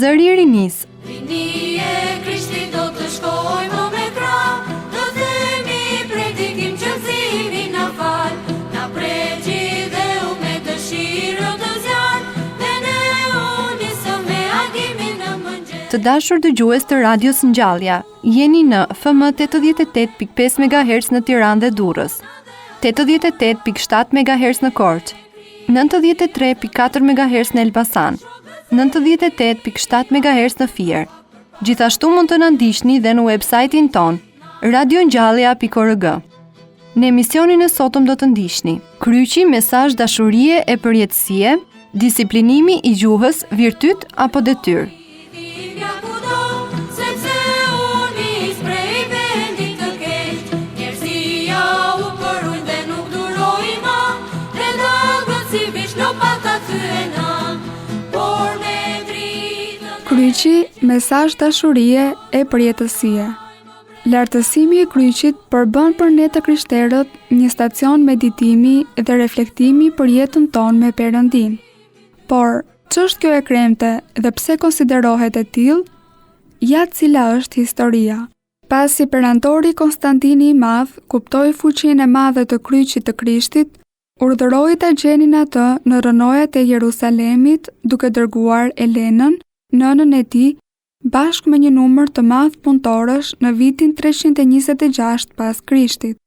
Zëri i rinis. Rini e Krishtit do të shkojmë me krah, do themi predikim që Zili na fal, na pregji dhe u me dëshirë të zjarr, dhe ne unisëm me agimin në mëngjes. Të dashur dëgjues të Radios Ngjallja, jeni në FM 88.5 MHz në Tiranë dhe Durrës, 88.7 MHz në Korçë, 93.4 MHz në Elbasan, 98.7 MHz në Fier. Gjithashtu mund të na ndiqni dhe në websajtin ton radiongjallja.org. Në emisionin e sotëm do të ndiqni kryqi, mesazh dashurie e përjetësie, disiplinimi i gjuhës, virtyt apo detyrë. Kryqi, mesazh dashurie e përjetësie. Lartësimi i kryqit përbën për ne të krishterët një stacion meditimi dhe reflektimi për jetën tonë me Perëndin. Por, ç'është kjo e kremte dhe pse konsiderohet e tillë? Ja cila është historia. Pasi perandori Konstantini i Madh kuptoi fuqinë e madhe të kryqit të Krishtit, urdhëroi ta gjenin atë në rrënojat e Jerusalemit, duke dërguar Elenën, nënën e tij, bashkë me një numër të madh punëtorësh në vitin 326 pas Krishtit.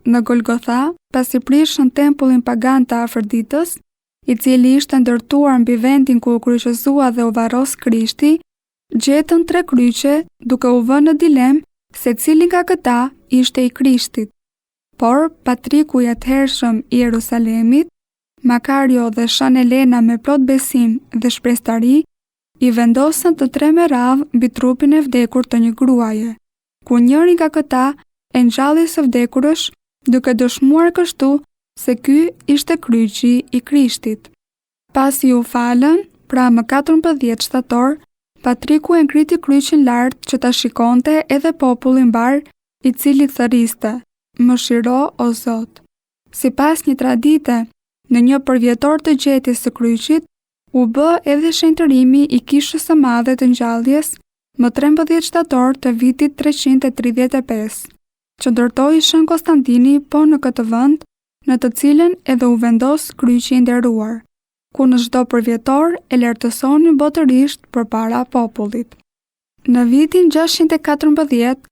Në Golgotha, pasi prishën tempullin pagan të Afroditës, i cili ishte ndërtuar mbi vendin ku u kryqëzua dhe u varros Krishti, gjetën 3 kryqe duke u vënë në dilemë se cili nga këta ishte i Krishtit. Por patriku i atëhershëm i Jerusalemit, Makario dhe Shën Elena me plot besim dhe shpreshtari, i vendosën të 3 me radhë mbi trupin e vdekur të një gruaje, ku njëri nga këta e ngjalli së vdekurësh, duke dëshmuar kështu se ky ishte kryqi i Krishtit. Pasi u falën, pra më 14 shtator, patriku e ngriti kryqin lart që ta shikonte edhe populli mbar, i cili thërriste: "Mëshiro o Zot." Sipas një tradite, në një përvjetor të gjetjes së kryqit, u bë edhe shenjtërimi i kishës së madhe të ngjalljes më 13 shtator të vitit 335, që ndërtoi Shën Konstantini po në këtë vend, në të cilën edhe u vendos kryqi i nderuar, ku në çdo përvjetor e lartësonin botërisht përpara popullit. Në vitin 614,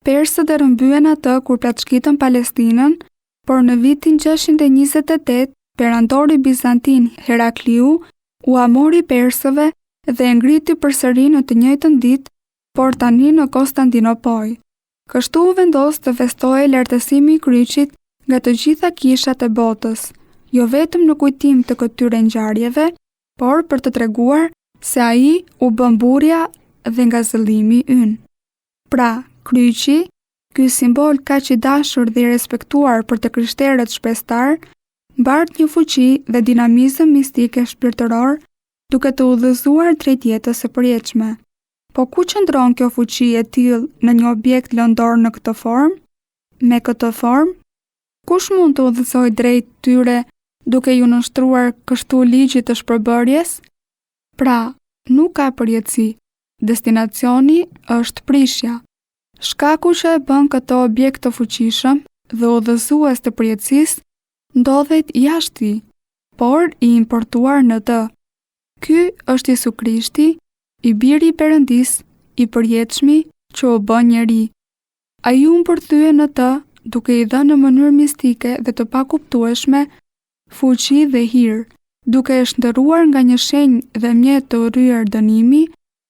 persët e rrëmbyen atë kur plaçkitën Palestinën, por në vitin 628, perandori bizantin Herakliu u amori persëve dhe e ngriti përsëri në të njëjtën ditë, por tani në Konstantinopol. Kështu u vendos të festohej lartësimi i kryqit nga të gjitha kishat e botës, jo vetëm në kujtim të këtyre ngjarjeve, por për të treguar se ai u bë mburja dhe nga zëllimi ynë. Pra, kryqi, ky simbol kaq i dashur dhe i respektuar për të krishterët shprestar, mbart një fuqi dhe dinamizëm mistike shpirtëror, duke të udhëzuar drejt jetës së përjetshme. Po ku qëndron kjo fuqi e tillë në një objekt lëndor në këtë formë? Me këtë formë, kush mund të udhëzojë drejt tyre duke ju nënshtruar kështu ligjit të shpërbërjes? Pra, nuk ka përjetësi. Destinacioni është prishja. Shkaku që e bën këtë objekt të fuqishëm dhe udhëzues të përjetësisë ndodhet jashtë, por i importuar në të. Ky është Jesu Krishti, i biri i Perëndisë, i përjetshmi që u bë njeri. Ai u mbërthye në të, duke i dhënë në mënyrë mistike dhe të pakuptueshme fuqi dhe hir, duke e shndërruar nga një shenjë dhe mjet të urryer dënimi,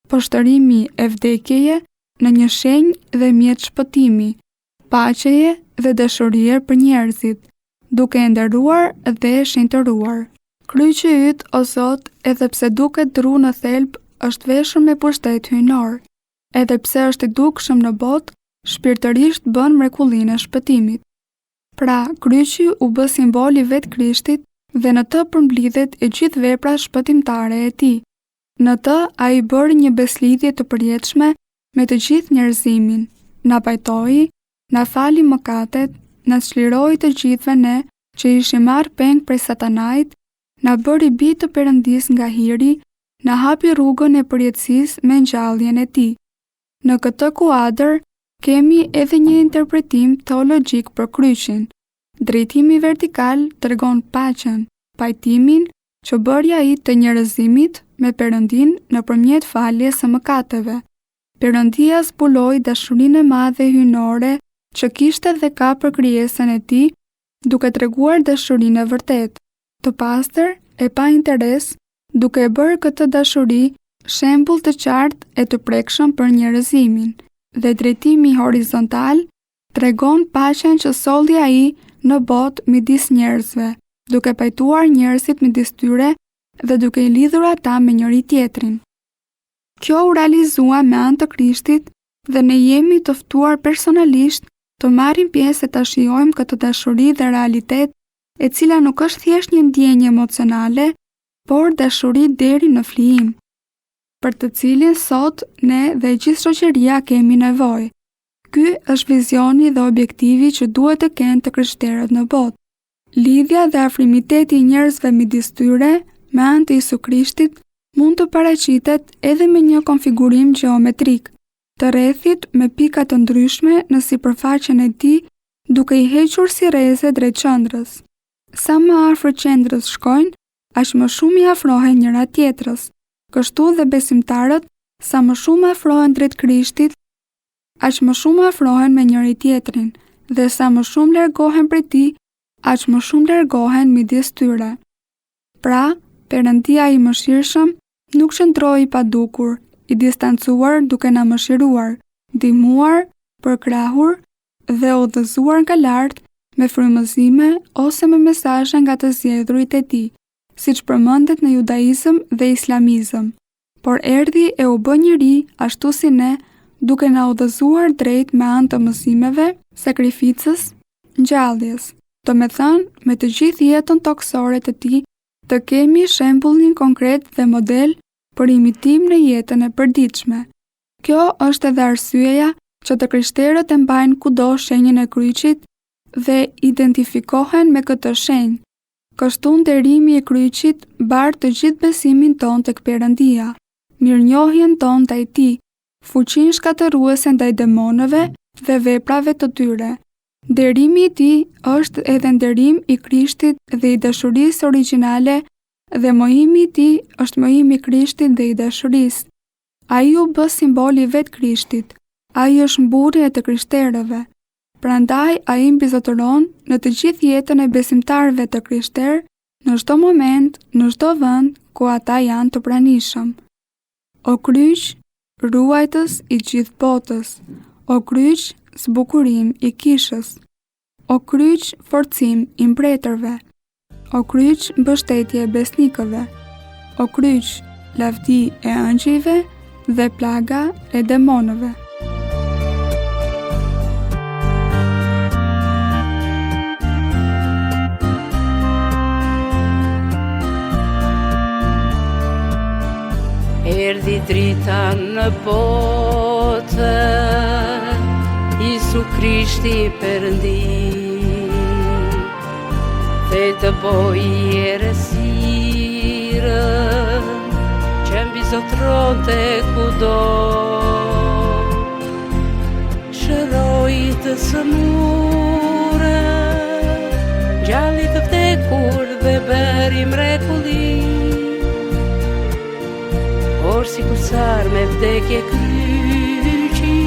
poshtërimi e vdekjeje në një shenjë dhe mjet shpëtimi, paqeje dhe dashurie për njerëzit, duke e nderuar dhe e shenjtëruar. Kryqi yt, o Zot, edhe pse duket dru në thelb, është veshur me pushtet hyjnor. Edhe pse është i dukshëm në botë, shpirtërisht bën mrekullinë e shpëtimit. Pra, kryqi u bë simboli vetë Krishtit dhe në të përmblidhet e gjithë vepra shpëtimtare e tij. Në të ai bëri një beslidhje të përjetshme me të gjithë njerëzimin, na pajtoi, na fali mëkatet, na çliroi të gjithëve ne që ishim marrë peng prej Satanait, na bëri bi të Perëndis nga hiri, na hapi rrugën e përjetësisë me ngjalljen e tij. Në këtë kuadër, kemi edhe një interpretim teologjik për kryqin. Drejtimi vertikal tregon paqen, pajtimin që bëri ai të njerëzimit me Perëndin nëpërmjet faljes së mëkateve. Perëndia zbuloi dashurinë e madhe hyjnore që kishte dhe ka për krijesën e tij, duke treguar dashurinë e vërtetë, të pastër e pa interes, duke e bërë këtë dashuri shembull të qartë e të prekshëm për njerëzimin. Dhe drejtimi horizontal tregon paqen që solli ai në botë midis njerëzve, duke pajtuar njerëzit midis tyre dhe duke I lidhur ata me njëri tjetrin. Kjo u realizua me anë të Krishtit dhe ne jemi të ftuar personalisht të marrim pjesë e ta shijojmë këtë dashuri dhe realitet, e cila nuk është thjesht një ndjenjë emocionale, por dashuri deri në flijim, për të cilin sot ne dhe gjithë shoqëria kemi nevojë. Ky është vizioni dhe objektivi që duhet të kenë të krishterët në botë. Lidhja dhe afrimiteti I njerëzve midis tyre me anë të Jesu Krishtit mund të paraqitet edhe me një konfigurim gjeometrik, të rrethit me pika të ndryshme në sipërfaqen e tij, duke I hequr si rreze drejt qendrës. Sa më afër qendrës shkojnë, aq më shumë I afrohen njëra tjetrës. Kështu dhe besimtarët, sa më shumë afrohen drejt Krishtit, aq më shumë afrohen me njëri tjetrin, dhe sa më shumë largohen prej tij, aq më shumë largohen midis tyre. Pra, Perëndia I mëshirshëm nuk qëndroi I padukur, I distancuar duke na mëshiruar, ndihmuar, përkrahur dhe udhëzuar nga lart me frymëzime ose me mesazhe nga të zgjedhurit e tij, siç përmendet në judaizëm dhe islamizëm. Por erdhi e u bë njeri ashtu si ne, duke na udhëzuar drejt me anë të mësimeve, sakrificës, ngjalljes. Me të gjithë jetën toksore të tij, të kemi shembullin konkret dhe model për imitim në jetën e përditshme. Kjo është edhe arsyeja që të krishterët e mbajnë kudo shenjën e kryqit dhe identifikohen me këtë shenjë. Kështu nderimi I kryqit bart të gjithë besimin ton tek Perëndia, mirënjohjen ton ndaj tij, fuqinë shkatërruese ndaj demonëve dhe veprave të tyre. Nderimi I tij është edhe nderim I Krishtit dhe I dashurisë origjinale, dhe mohimi I tij është mohimi I Krishtit dhe I dashurisë. Ai u bë simbol I vetë Krishtit. Ai është mburrja e të krishterëve. Prandaj ai mbizotëron në të gjithë jetën e besimtarëve të krishterë, në çdo moment, në çdo vend ku ata janë të pranishëm. O kryq, ruajtës I gjithë botës. O kryq, zbukurim I kishës. O kryq, forcim I mbretërve. O kryq, mbështetje e besnikëve. O kryq, lavdi e ëngjëjve dhe plaga e demonëve. Erdhi drita në botë, Isu Krishti Perëndi, dhe të bojë errësirë që mbizotronte kudo. Shëroi të sëmurë, ngjalli të vdekur dhe bëri mrekulli. Por si kusar me vdekje kryqi,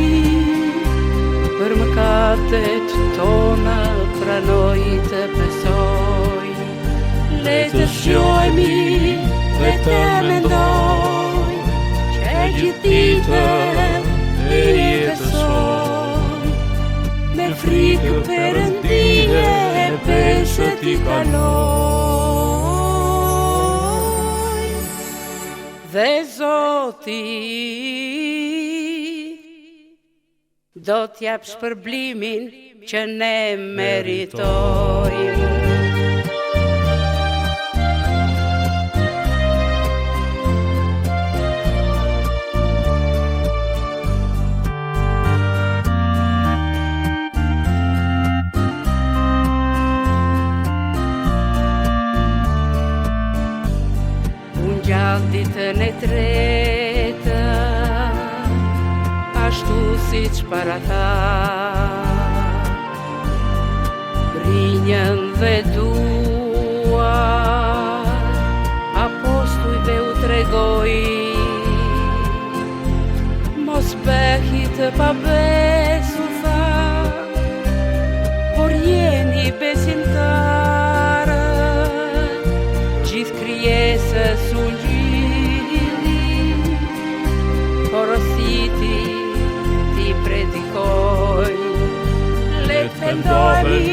për mëkatet tona pranoi të besoj. Le të shjojmi dhe të mendoj, që gjithë ditën e jetësoj, me frikë Perëndije peshët I kaloj. Dhe Zoti do t'jap shpërblimin që ne meritojmë. gjallë ditën e tretë, ashtu siç para ta. Rinjën dhe dua, apostujve u tregoj, mos behi të pabesur tha, por jeni besimtarë, gjithë krijesës u ngjili, porositi ti predikoj, le të mendoni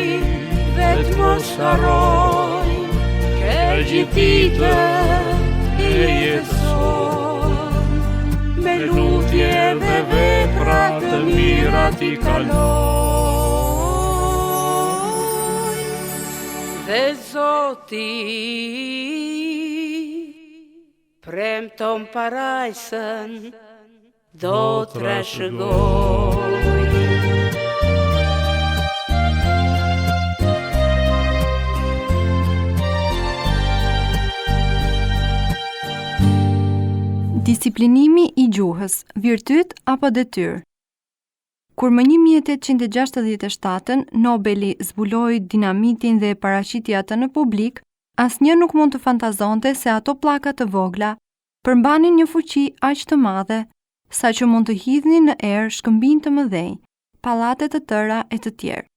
vetë mos harroj, ke gjithë ditët e jetëson, me lutje dhe vepra të mira ti kaloj. Dhe Zoti premton parajsën, do trashëgoj. Disiplinimi i gjuhës, virtyt apo detyrë. Kur më 1867 Nobeli zbuloi dinamitin dhe paraqiti atë në publik, asnjë nuk mund të fantazonte se ato pllaka të vogla përmbanin një fuqi aq të madhe, sa që mund të hidhnin në erë shkëmbinj të mëdhenj, pallate të tëra e të tjerë.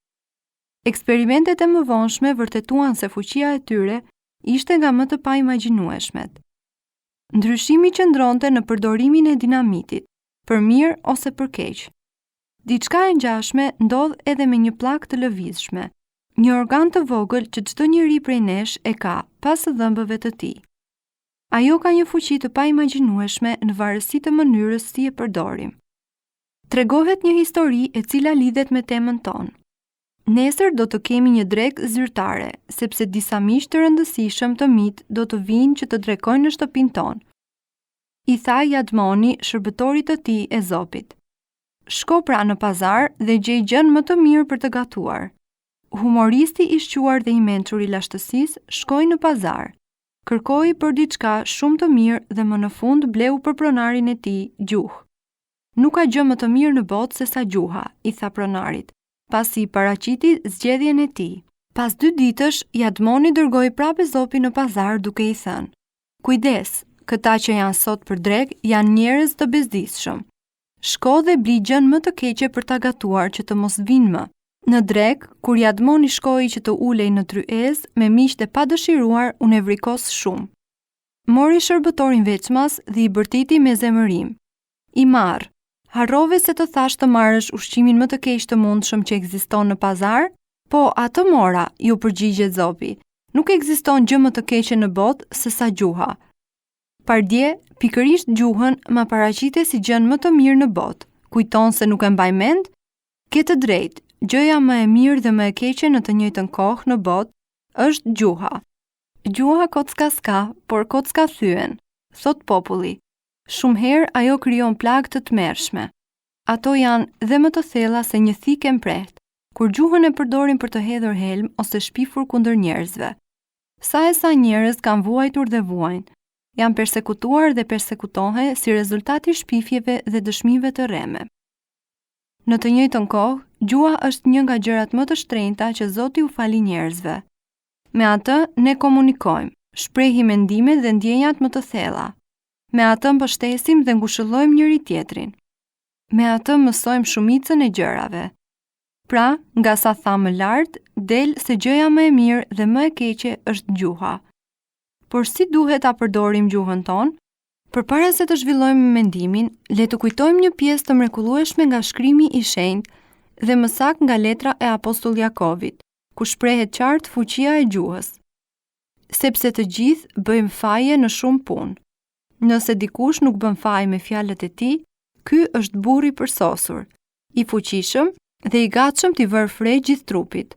Eksperimentet e mëvonshme vërtetuan se fuqia e tyre ishte nga më të paimagjinueshmet. Ndryshimi qëndronte në përdorimin e dinamitit, për mirë ose për keq. Diçka e ngjashme ndodh edhe me një pllakë të lëvizshme, një organ të vogël që çdo njeri prej nesh e ka pas dhëmbëve të tij. Ajo ka një fuqi të paimagjinueshme në varësi të mënyrës si e përdorim. Tregohet një histori e cila lidhet me temën tonë. Nesër do të kemi një drekë zyrtare, sepse disa miq të rëndësishëm të mit do të vinë që të drekojnë në shtëpinë tonë. I tha Jadmoni, shërbëtorit të tij Ezopit: "Shko pra në pazar dhe gjej gjën më të mirë për të gatuar." Humoristi i shquar dhe i mençur i lashtësisë shkoi në pazar, kërkoi për diçka shumë të mirë dhe më në fund bleu për pronarin e tij gjuhë. "Nuk ka gjë më të mirë në botë se sa gjuha," i tha pronarit, pasi i paraqiti zgjedhjen e tij. Pas 2 ditësh, Jadmoni dërgoi prapë Ezopin në pazar duke i thënë: "Kujdes, këta që janë sot për drek janë njerëz të bezdisshëm. Shko dhe bli gjën më të keqe për ta gatuar që të mos vinë më." Në drek, kur Jadmoni shkoi që të ulej në tryezë me miqtë e padëshiruar, u nevrikos shumë. Mori shërbëtorin veçmas dhe i bërtiti me zemërim: "I marr, harrove se të thash të marrësh ushqimin më të keq të mundshëm që ekziston në pazar?" "Po, atë mora," ju përgjigje Ezopi. "Nuk ekziston gjë më të keqe në botë se sa gjuha." Pardje, pikërisht gjuhën ma paraqite si gjën më të mirë në botë. Kujton se nuk e mbaj mend? Ke të drejtë, gjëja më e mirë dhe më e keqe në të njëjtën kohë në botë është gjuha. Gjuha kocka s'ka, por kocka thyen, thot populli. Shumë herë ajo krijon plagë të tmerrshme. Ato janë dhe më të thella se një thikë e mprehtë, kur gjuhën e përdorin për të hedhur helm ose shpifur kundër njerëzve. Sa njerëz kanë vuajtur dhe vuajnë, janë persekutuar dhe persekutohen si rezultat i shpifjeve dhe dëshmive të rreme. Në të njëjtën kohë, gjuha është një nga gjërat më të shtrenjta që Zoti u fali njerëzve. Me atë ne komunikojmë, shprehim mendimet dhe ndjenjat më të thella. Me atë mbështesim dhe ngushëllojmë njëri tjetrin. Me atë mësojmë shumicën e gjërave. Pra, nga sa tha më lartë, del se gjëja më e mirë dhe më e keqe është gjuha. Por si duhet ta përdorim gjuhën tonë? Përpara se të zhvillojmë mendimin, le të kujtojmë një pjesë të mrekullueshme nga shkrimi i shenjtë dhe më saktë nga letra e apostullit Jakovit, ku shprehet qartë fuqia e gjuhës. Sepse të gjithë bëjmë faje në shumë punë. Nëse dikush nuk bën faje me fjalët e tij, ky është burri përsosur, i fuqishëm dhe i gatshëm t'i vërë fre gjithë trupit.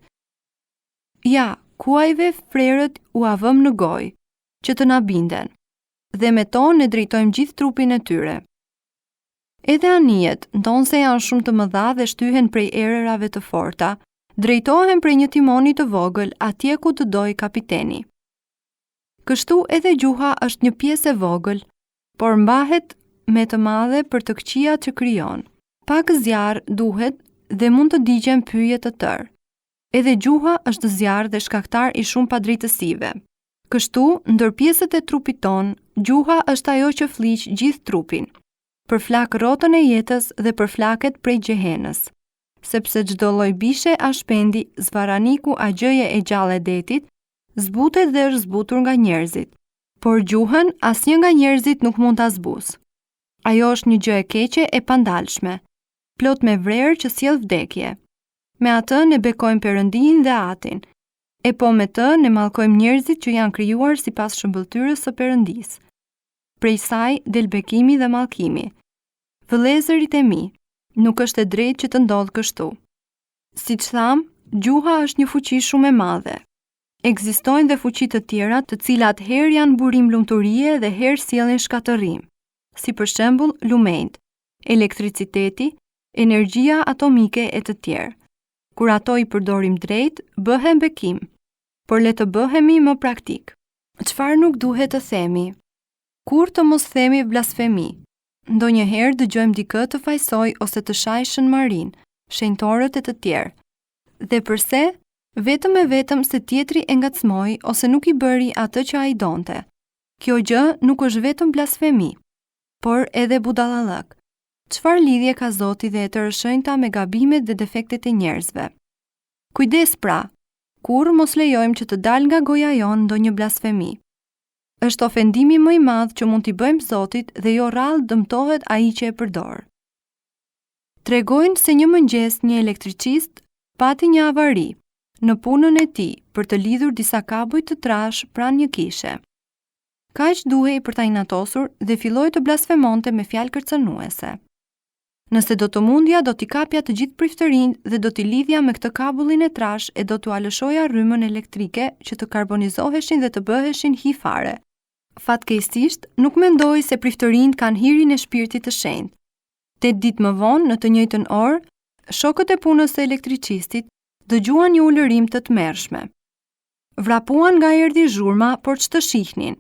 Ja, kuajve frerët u avëm në gojë, që të na binden, dhe me to ne drejtojmë gjithë trupin e tyre. Edhe anijet, ndonse janë shumë të mëdha dhe shtyhen prej erërave të forta, drejtohen prej një timoni të vogël atje ku të dojë kapiteni. Kështu edhe gjuha është një pjesë e vogël, por mbahet me të madhe për të këqijat që krijon. Pak zjarr duhet dhe mund të digjen pyje të tërë. Edhe gjuha është zjarr dhe shkaktar i shumë padrejtësive. Kështu, ndër pjesët e trupit ton, gjuha është ajo që fliq gjithë trupin, përflak rrotën e jetës dhe përflaket prej xhehenës. Sepse çdo lloj bishe a shpendi, zvaraniku a gjëje e gjallë e detit, zbutet dhe është zbutur nga njerëzit, por gjuhën asnjë nga njerëzit nuk mund ta zbus. Ajo është një gjë e keqe e pandalshme, plot me vrerë që sjell vdekje. Me atë ne bekojmë Perëndin dhe Atin, e po me të ne mallkojmë njerëzit që janë krijuar sipas shëmbëltyrës së Perëndisë. Prej saj del bekimi dhe mallkimi. Vëllezërit e mi, nuk është e drejtë që të ndodhë kështu. Siç tham, gjuha është një fuqi shumë e madhe. Ekzistojnë dhe fuqi të tjera të cilat herë janë burim lumturie dhe herë sjellin shkatërrim, si për shembull lumejt, elektriciteti, energjia atomike e të tjerë. Kur ato i përdorim drejt, bëhen bekim, por le të bëhemi më praktik. Çfarë nuk duhet të themi? Kur të mos themi blasfemi? Ndonjëherë dëgjojmë dikë të fajsoj ose të shajë shënmarin, shenjtorët e të tjerë. Dhe përse? Vetëm e vetëm se tjetri e ngacmoi ose nuk i bëri atë që ai donte. Kjo gjë nuk është vetëm blasfemi, por edhe budallallëk. Çfarë lidhje ka Zoti dhe e tërëshënjta me gabimet dhe defektet e njerëzve? Kujdes pra, kur mos lejojmë që të dalë nga goja jonë ndonjë blasfemi. Është ofendimi më i madh që mund t'i bëjmë Zotit dhe jo rrallë dëmtohet ai që e përdor. Tregojnë se një mëngjes një elektricist pati një avari në punën e tij për të lidhur disa kabuj të trash pranë një kishe. Kaq duhej për ta inatosur dhe filloi të blasfemonte me fjalë kërcënuese. Nëse do të mundja, do t'i kapja të gjithë priftërinë dhe do t'i lidhja me këtë kabullin e trash e do t'u alëshoja rrymën elektrike që të karbonizoheshin dhe të bëheshin hi fare. Fatkeqësisht, nuk mendoi se priftërinë kanë hirin e shpirtit të shenjtë. 8 ditë më vonë, në të njëjtën orë, shokët e punës së elektricistit dëgjuan një ulërim të tmerrshme. Vrapuan nga erdhi zhurma, por ç'të shihnin.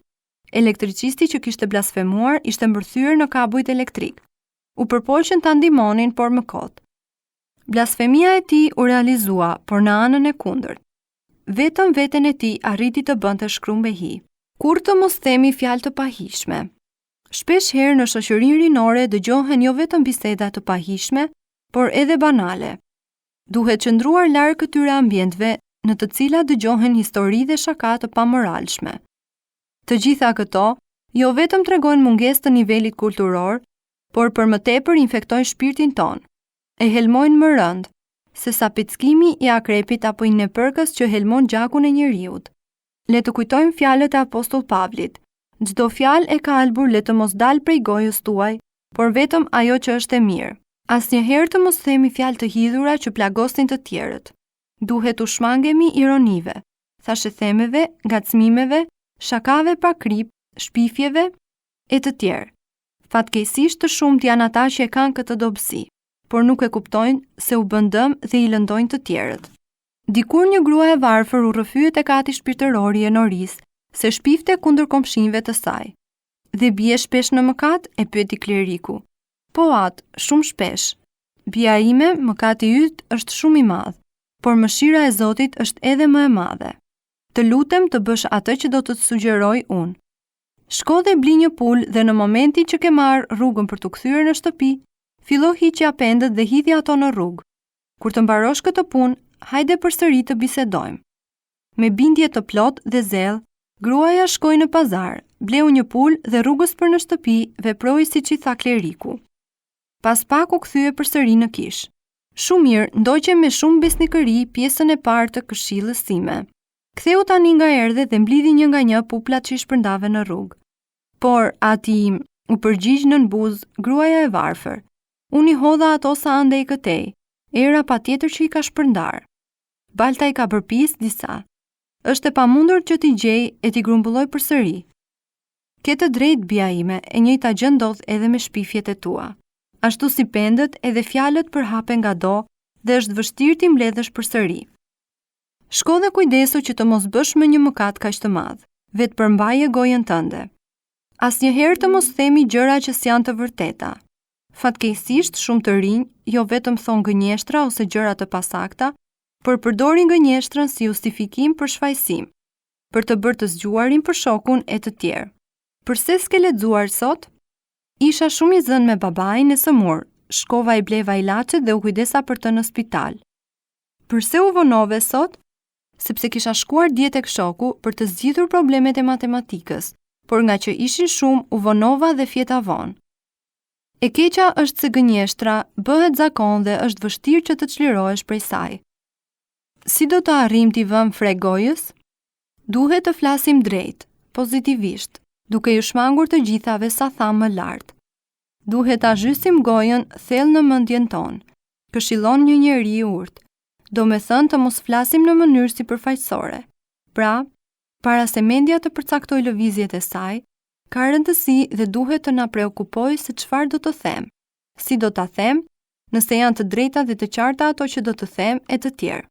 Elektricisti që kishte blasfemuar ishte mbërthyer në kabujt elektrik. U përpoqën ta ndihmonin, por më kot. Blasfemia e tij u realizua, por në anën e kundërt. Vetëm veten e tij arriti të bënte shkrumbe hi. Kur të mos themi fjalë të pahishme. Shpesh herë në shoqërinë rinore dëgjohen jo vetëm biseda të pahishme, por edhe banale. Duhet qëndruar larg këtyre ambienteve në të cilat dëgjohen histori dhe shaka të pamoralshme. Të gjitha këto jo vetëm tregojnë mungesë të nivelit kulturor, por për më tepër infektojnë shpirtin ton, e helmojnë më rënd, se sa pickimi i akrepit apo i nepërkës që helmon gjakun e njeriut. Le të kujtojmë fjalët e apostull Pavlit. Çdo fjalë e ka albur le të mos dalë prej gojës tuaj, por vetëm ajo që është e mirë. Asnjëherë të mos themi fjalë të hidhura që plagosin të tjerët. Duhet u shmangemi ironive, thashethemeve, ngacmimeve, shakave pa krip, shpifjeve e të tjerë. Fatkeqësisht të shumt janë ata që e kanë këtë dobësi, por nuk e kuptojnë se u bën dëm dhe i lëndojnë të tjerët. Dikur një grua e varfër u rrëfyet tek ati shpirtërori e noris, se shpifte kundër komshinëve të saj. Dhe bie shpesh në mëkat, e pyeti kleriku. Po atë, shumë shpesh. Bia ime, mëkati yt është shumë i madh, por mëshira e Zotit është edhe më e madhe. Të lutem të bësh atë që do të të sugjeroj unë. Shko dhe bli një pul dhe në momentin që ke marrë rrugën për të kthyer në shtëpi, fillo hiqja pendët dhe hidhja ato në rrugë. Kur të mbarosh këtë punë, hajde përsëri të bisedojmë. Me bindje të plot dhe zell, gruaja shkoi në pazar, bleu një pul dhe rrugës për në shtëpi veproi siç i tha kleriku. Pas pak u kthye përsëri në kish. Shumë mirë, ndoqe me shumë besnikëri pjesën e parë të këshillës sime. Ktheu tani nga erdhe dhe mblidhi një nga një puplat që i shpërndave në rrugë. Por ati u përgjigj nën buzë gruaja e varfër. Unë i hodha ato sa ande i këtej, era patjetër që i ka shpërndar. Balta i ka përpis disa. Është e pamundur që t'i gjej e t'i grumbulloj përsëri. Ke të drejtë bia ime, e njëjta gjë ndodh edhe me shpifjet e tua. Ashtu si pendët edhe fjalët përhapen nga do dhe është vështirë t'i mbledhësh përsëri. Shko dhe kujdesu që të mos bësh më një mëkat kaq të madh. Vetë përmbaje gojën tënde. Asnjëherë të mos themi gjëra që s'janë të vërteta. Fatkeqësisht, shumë të rinj jo vetëm thon gënjeshtra ose gjëra të pasakta, por përdorin gënjeshtrën si justifikim për shfaqsim, për të bërë të zgjuarin për shokun e të tjerë. Përse s'ke lexuar sot? Isha shumë i zënë me babain e sëmur, shkova i bleva ilaçe dhe u kujdesa për të në spital. Përse u vonove sot? Sepse kisha shkuar dje tek shoku për të zgjidhur problemet e matematikës, por nga që ishin shumë u vonova dhe fjeta vonë. E keqa është se gënjeshtra bëhet zakon dhe është vështirë që të çlirohesh prej saj. Si do të arrijmë t'i vëmë frek gojës? Duhet të flasim drejt, pozitivisht, duke ju shmangur të gjithave sa thamë më lart. Duhet ta zhysim gojën thellë në mendjen tonë, këshillon një njeri i urtë. Do me thënë të mos flasim në mënyrë si përfaqësore. Pra, para se mendja të përcaktoj lëvizjet e saj, ka rëndësi dhe duhet të na preokupoj se çfarë do të them, si do ta them, nëse janë të drejta dhe të qarta ato që do të them e të tjerë.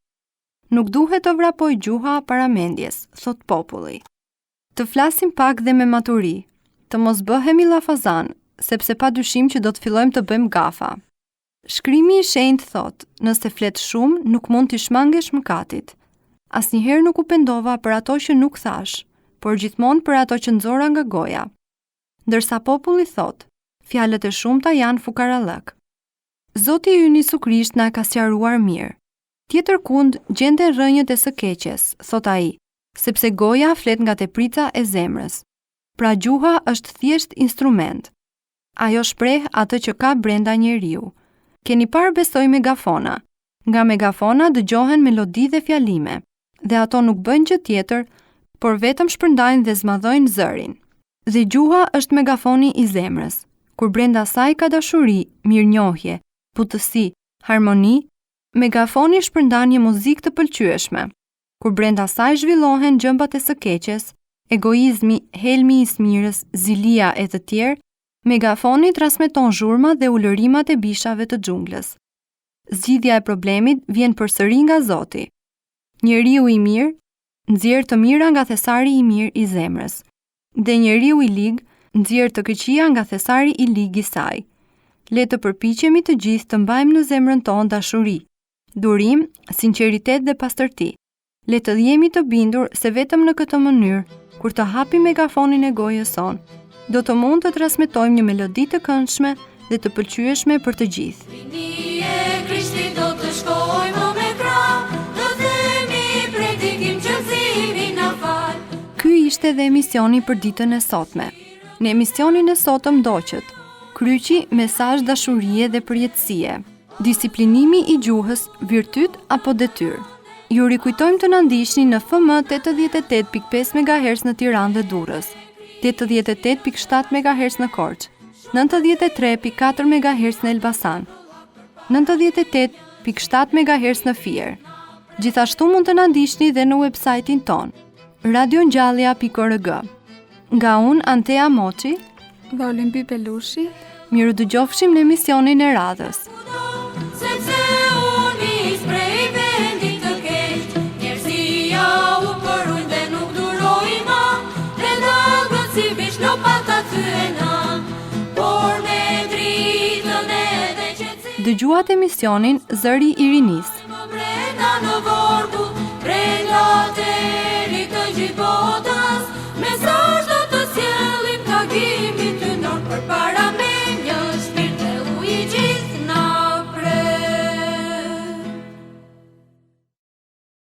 Nuk duhet të vrapoj gjuha para mendjes, thot populli. Të flasim pak dhe me maturi, të mos bëhemi llafazan, sepse padyshim që do të fillojmë të bëjmë gafa. Shkrimi i shenjtë thot, nëse flet shumë, nuk mund t'i shmangesh mëkatit. Asnjëherë nuk u pendova për ato që nuk thash, por gjithmonë për ato që nxora nga goja. Ndërsa populli thot, fjalët e shumta janë fukarallëk. Zoti ynë Jezu Krisht na ka sqaruar mirë. Tjetër kund gjenden rrënjët e së keqes, thot ai, sepse goja flet nga teprica e zemrës. Pra gjuha është thjesht instrument. Ajo shpreh atë që ka brenda njeriu. Keni parë besoj megafona. Nga megafona dëgjohen melodi dhe fjalime, dhe ato nuk bëjnë gjë tjetër, por vetëm shpërndajnë dhe zmadhojnë zërin. Dhe gjuha është megafoni i zemrës, kur brenda saj ka dashuri, mirënjohje, butësi, harmoni, megafoni shpërndan një muzikë të pëlqyeshme. Kur brenda saj zhvillohen gjëmbat e së keqes, egoizmi, helmi i smirës, zilia e të tjerë, megafoni transmeton zhurma dhe ulërimat e bishave të xhunglës. Zgjidhja e problemit vjen përsëri nga Zoti. Njeriu i mirë nxjerr të mira nga thesari i mirë i zemrës, dhe njeriu i ligë nxjerr të këqija nga thesari i ligë i saj. Le të përpiqemi të gjithë të mbajmë në zemrën tonë dashuri, durim, sinqeritet dhe pastërti. Le të jemi të bindur se vetëm në këtë mënyrë, kur të hapim megafonin e gojës sonë, do të mund të transmetojmë një melodi të këndshme dhe të pëlqyeshme për të gjithë. Rini e Krishtit do të shkojmë me krah, do themi predikim që Zoti na fal. Ky ishte dhe emisioni për ditën e sotme. Në emisionin e sotëm ndoqët kryqi, mesazh dashurie dhe përjetësie, disiplinimi i gjuhës, virtyt apo detyrë. Ju rikujtojmë të na ndiqni në FM 88.5 MHz në Tiranë dhe Durrës, 88.7 MHz në Korçë, 93.4 MHz në Elbasan, 98.7 MHz në Fier. Gjithashtu mund të na ndiqni dhe në websajtin ton, radiongjallja.org. Nga unë Antea Moçi Dhe Olimpi Pelushi, miru dëgjofshim në emisionin e radhës. Sepse unë nis prej vendit të keq, njerëzia u përujnë dhe nuk duroj ma, dhe dallgët si bish lopat aty e na, por me dritën edhe qetësi. Dëgjuat emisionin Zëri i Rinis. Brenda në vorgu, brenda të ri të gjithë botë.